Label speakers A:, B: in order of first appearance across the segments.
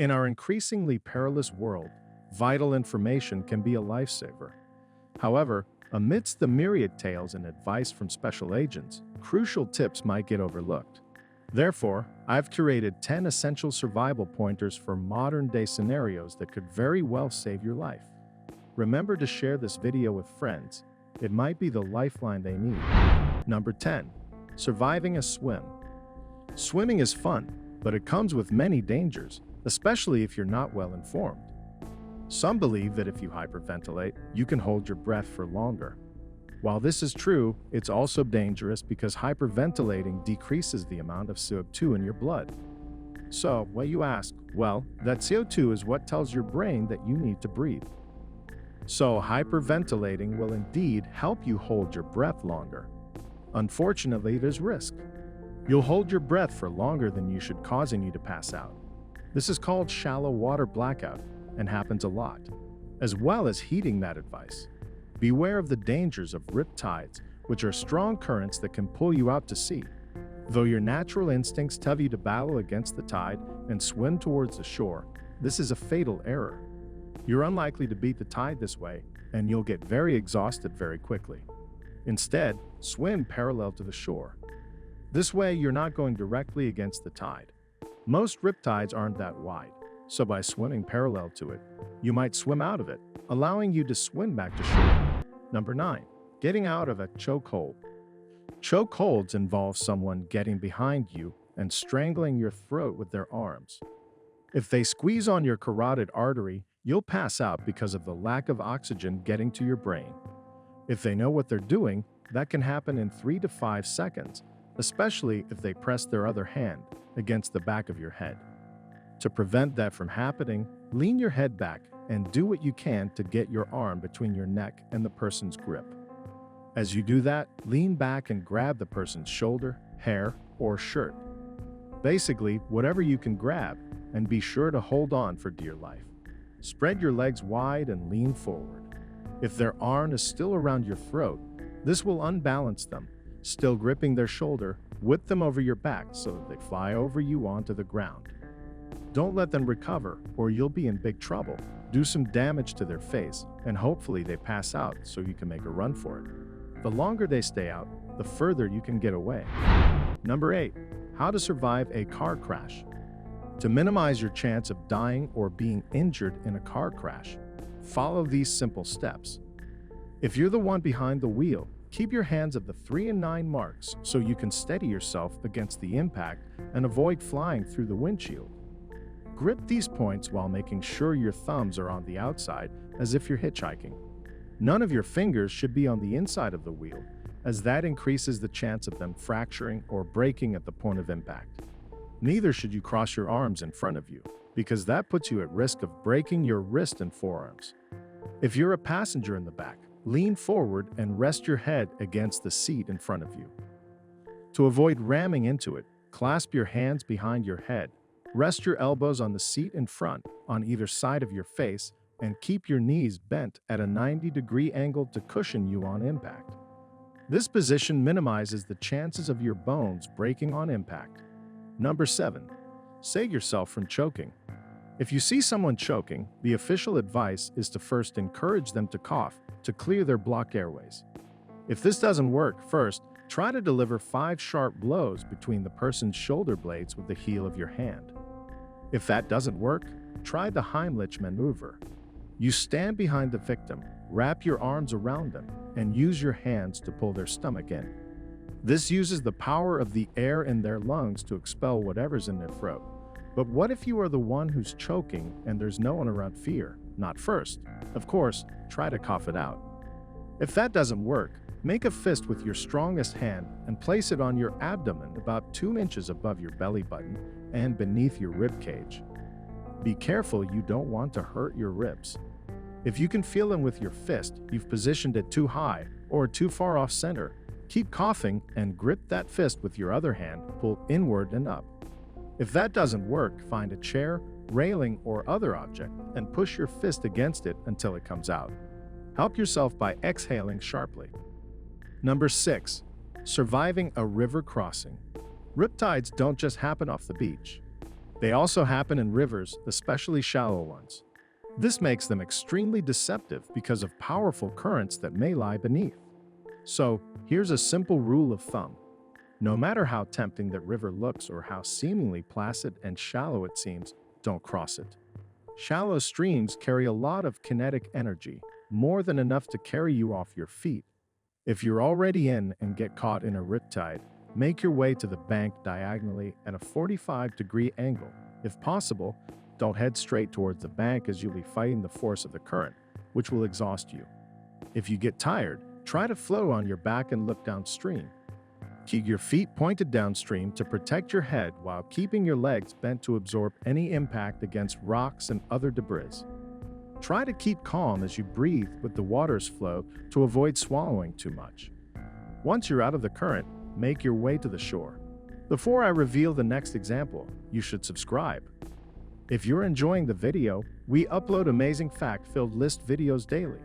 A: In our increasingly perilous world, vital information can be a lifesaver. However, amidst the myriad tales and advice from special agents, crucial tips might get overlooked. Therefore, I've curated 10 essential survival pointers for modern-day scenarios that could very well save your life. Remember to share this video with friends. It might be the lifeline they need. Number 10. Surviving a swim. Swimming is fun, but it comes with many dangers, especially if you're not well informed. Some believe that if you hyperventilate, you can hold your breath for longer. While this is true, it's also dangerous because hyperventilating decreases the amount of CO2 in your blood. So, what you ask? Well, that CO2 is what tells your brain that you need to breathe. So, hyperventilating will indeed help you hold your breath longer. Unfortunately, there's risk. You'll hold your breath for longer than you should, causing you to pass out. This is called shallow water blackout and happens a lot. As well as heeding that advice, beware of the dangers of rip tides, which are strong currents that can pull you out to sea. Though your natural instincts tell you to battle against the tide and swim towards the shore, this is a fatal error. You're unlikely to beat the tide this way, and you'll get very exhausted very quickly. Instead, swim parallel to the shore. This way, you're not going directly against the tide. Most riptides aren't that wide, so by swimming parallel to it, you might swim out of it, allowing you to swim back to shore. Number 9. Getting out of a chokehold. Chokeholds involve someone getting behind you and strangling your throat with their arms. If they squeeze on your carotid artery, you'll pass out because of the lack of oxygen getting to your brain. If they know what they're doing, that can happen in 3 to 5 seconds, especially if they press their other hand against the back of your head. To prevent that from happening, lean your head back and do what you can to get your arm between your neck and the person's grip. As you do that, lean back and grab the person's shoulder, hair, or shirt. Basically, whatever you can grab, and be sure to hold on for dear life. Spread your legs wide and lean forward. If their arm is still around your throat, this will unbalance them. Still gripping their shoulder, whip them over your back so that they fly over you onto the ground. Don't let them recover, or you'll be in big trouble. Do some damage to their face, and hopefully they pass out so you can make a run for it. The longer they stay out, the further you can get away. Number 8. How to survive a car crash. To minimize your chance of dying or being injured in a car crash, follow these simple steps. If you're the one behind the wheel, keep your hands at the 3 and 9 marks so you can steady yourself against the impact and avoid flying through the windshield. Grip these points while making sure your thumbs are on the outside as if you're hitchhiking. None of your fingers should be on the inside of the wheel, as that increases the chance of them fracturing or breaking at the point of impact. Neither should you cross your arms in front of you, because that puts you at risk of breaking your wrist and forearms. If you're a passenger in the back, lean forward and rest your head against the seat in front of you. To avoid ramming into it, clasp your hands behind your head, rest your elbows on the seat in front on either side of your face, and keep your knees bent at a 90-degree angle to cushion you on impact. This position minimizes the chances of your bones breaking on impact. Number 7. Save yourself from choking. If you see someone choking, the official advice is to first encourage them to cough to clear their blocked airways. If this doesn't work, first, try to deliver 5 sharp blows between the person's shoulder blades with the heel of your hand. If that doesn't work, try the Heimlich maneuver. You stand behind the victim, wrap your arms around them, and use your hands to pull their stomach in. This uses the power of the air in their lungs to expel whatever's in their throat. But what if you are the one who's choking and there's no one around fear? Not first. Of course, try to cough it out. If that doesn't work, make a fist with your strongest hand and place it on your abdomen about 2 inches above your belly button and beneath your rib cage. Be careful, you don't want to hurt your ribs. If you can feel them with your fist, you've positioned it too high or too far off center. Keep coughing and grip that fist with your other hand, pull inward and up. If that doesn't work, find a chair, railing, or other object and push your fist against it until it comes out. Help yourself by exhaling sharply. Number 6. Surviving a river crossing. Riptides don't just happen off the beach. They also happen in rivers, especially shallow ones. This makes them extremely deceptive because of powerful currents that may lie beneath. So, here's a simple rule of thumb. No matter how tempting that river looks or how seemingly placid and shallow it seems, don't cross it. Shallow streams carry a lot of kinetic energy, more than enough to carry you off your feet. If you're already in and get caught in a riptide, make your way to the bank diagonally at a 45-degree angle. If possible, don't head straight towards the bank as you'll be fighting the force of the current, which will exhaust you. If you get tired, try to float on your back and look downstream. Keep your feet pointed downstream to protect your head while keeping your legs bent to absorb any impact against rocks and other debris. Try to keep calm as you breathe with the water's flow to avoid swallowing too much. Once you're out of the current, make your way to the shore. Before I reveal the next example, you should subscribe. If you're enjoying the video, we upload amazing fact-filled list videos daily.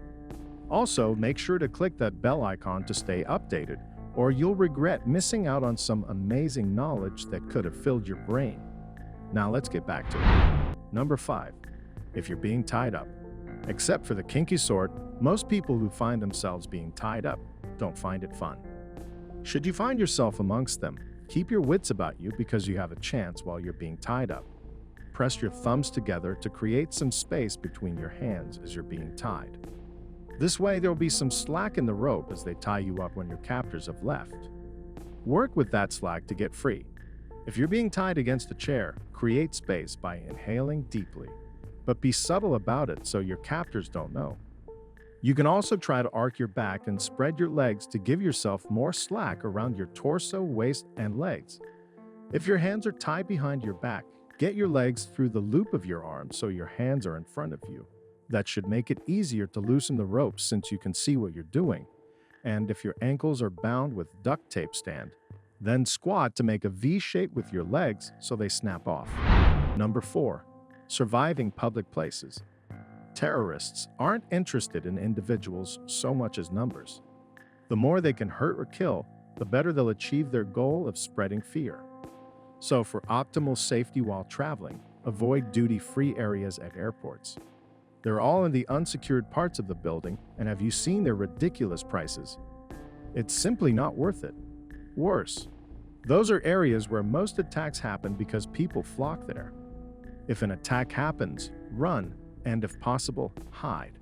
A: Also, make sure to click that bell icon to stay updated, or you'll regret missing out on some amazing knowledge that could have filled your brain. Now let's get back to it. Number 5. If you're being tied up. Except for the kinky sort, most people who find themselves being tied up don't find it fun. Should you find yourself amongst them, keep your wits about you because you have a chance while you're being tied up. Press your thumbs together to create some space between your hands as you're being tied. This way, there will be some slack in the rope as they tie you up when your captors have left. Work with that slack to get free. If you're being tied against a chair, create space by inhaling deeply, but be subtle about it so your captors don't know. You can also try to arc your back and spread your legs to give yourself more slack around your torso, waist, and legs. If your hands are tied behind your back, get your legs through the loop of your arms so your hands are in front of you. That should make it easier to loosen the ropes since you can see what you're doing. And if your ankles are bound with duct tape stand, then squat to make a V shape with your legs so they snap off. Number 4. Surviving public places. Terrorists aren't interested in individuals so much as numbers. The more they can hurt or kill, the better they'll achieve their goal of spreading fear. So for optimal safety while traveling, avoid duty-free areas at airports. They're all in the unsecured parts of the building, and have you seen their ridiculous prices? It's simply not worth it. Worse, those are areas where most attacks happen because people flock there. If an attack happens, run, and if possible, hide.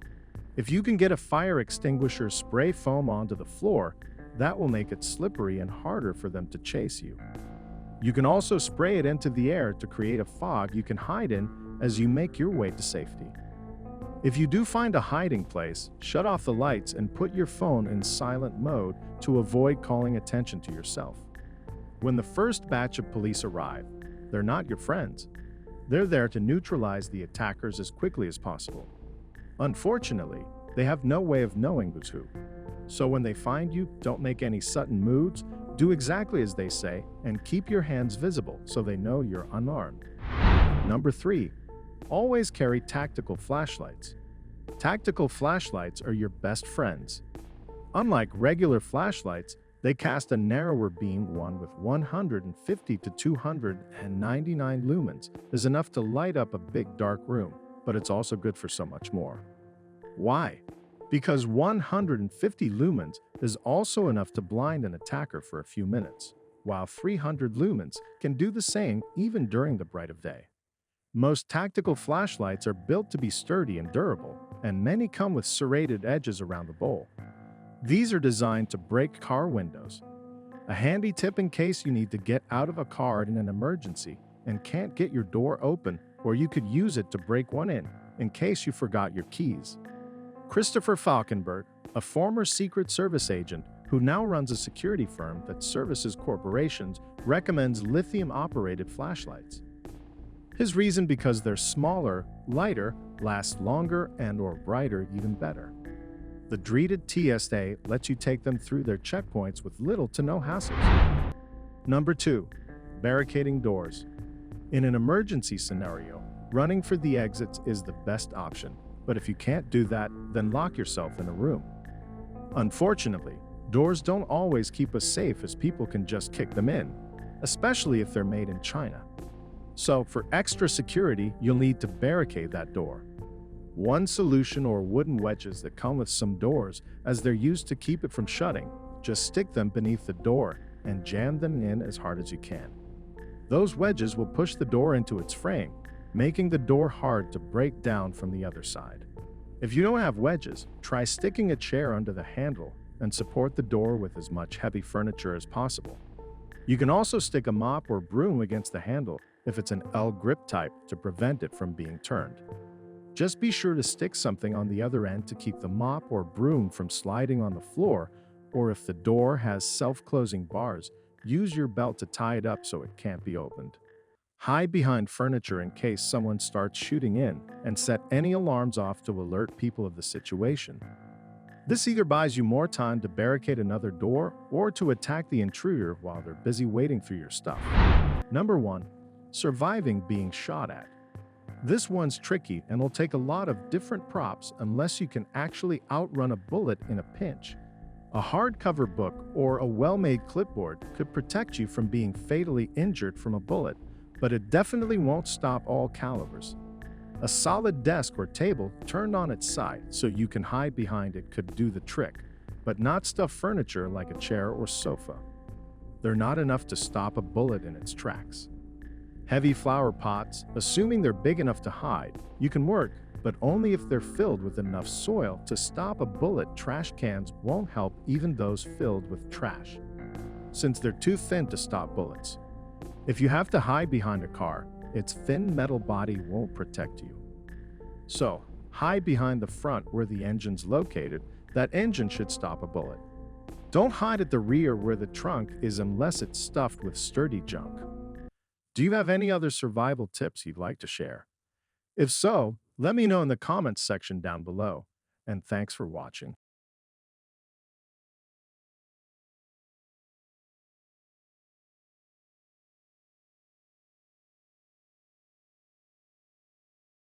A: If you can get a fire extinguisher spray foam onto the floor, that will make it slippery and harder for them to chase you. You can also spray it into the air to create a fog you can hide in as you make your way to safety. If you do find a hiding place, shut off the lights and put your phone in silent mode to avoid calling attention to yourself. When the first batch of police arrive, they're not your friends. They're there to neutralize the attackers as quickly as possible. Unfortunately, they have no way of knowing who's who. So when they find you, don't make any sudden moves, do exactly as they say, and keep your hands visible so they know you're unarmed. Number 3. Always carry tactical flashlights. Tactical flashlights are your best friends. Unlike regular flashlights, they cast a narrower beam. One with 150 to 299 lumens is enough to light up a big dark room, but it's also good for so much more. Why? Because 150 lumens is also enough to blind an attacker for a few minutes, while 300 lumens can do the same even during the bright of day. Most tactical flashlights are built to be sturdy and durable, and many come with serrated edges around the bowl. These are designed to break car windows. A handy tip in case you need to get out of a car in an emergency and can't get your door open, or you could use it to break one in case you forgot your keys. Christopher Falkenberg, a former Secret Service agent who now runs a security firm that services corporations, recommends lithium-operated flashlights. His reason: because they're smaller, lighter, last longer, and/or brighter even better. The Dreeted TSA lets you take them through their checkpoints with little to no hassle. Number 2. Barricading doors. In an emergency scenario, running for the exits is the best option, but if you can't do that, then lock yourself in a room. Unfortunately, doors don't always keep us safe as people can just kick them in, especially if they're made in China. So, for extra security, you'll need to barricade that door. One solution or wooden wedges that come with some doors, as they're used to keep it from shutting. Just stick them beneath the door and jam them in as hard as you can. Those wedges will push the door into its frame, making the door hard to break down from the other side. If you don't have wedges, try sticking a chair under the handle and support the door with as much heavy furniture as possible. You can also stick a mop or broom against the handle if it's an L grip type to prevent it from being turned. Just be sure to stick something on the other end to keep the mop or broom from sliding on the floor, or if the door has self-closing bars, use your belt to tie it up so it can't be opened. Hide behind furniture in case someone starts shooting in, and set any alarms off to alert people of the situation. This either buys you more time to barricade another door or to attack the intruder while they're busy waiting for your stuff. Number 1. Surviving being shot at. This one's tricky and will take a lot of different props unless you can actually outrun a bullet in a pinch. A hardcover book or a well-made clipboard could protect you from being fatally injured from a bullet, but it definitely won't stop all calibers. A solid desk or table turned on its side so you can hide behind it could do the trick, but not stuffed furniture like a chair or sofa. They're not enough to stop a bullet in its tracks. Heavy flower pots, assuming they're big enough to hide, you can work, but only if they're filled with enough soil to stop a bullet. Trash cans won't help, even those filled with trash, since they're too thin to stop bullets. If you have to hide behind a car, its thin metal body won't protect you. So, hide behind the front where the engine's located. That engine should stop a bullet. Don't hide at the rear where the trunk is unless it's stuffed with sturdy junk. Do you have any other survival tips you'd like to share? If so, let me know in the comments section down below. And thanks for watching.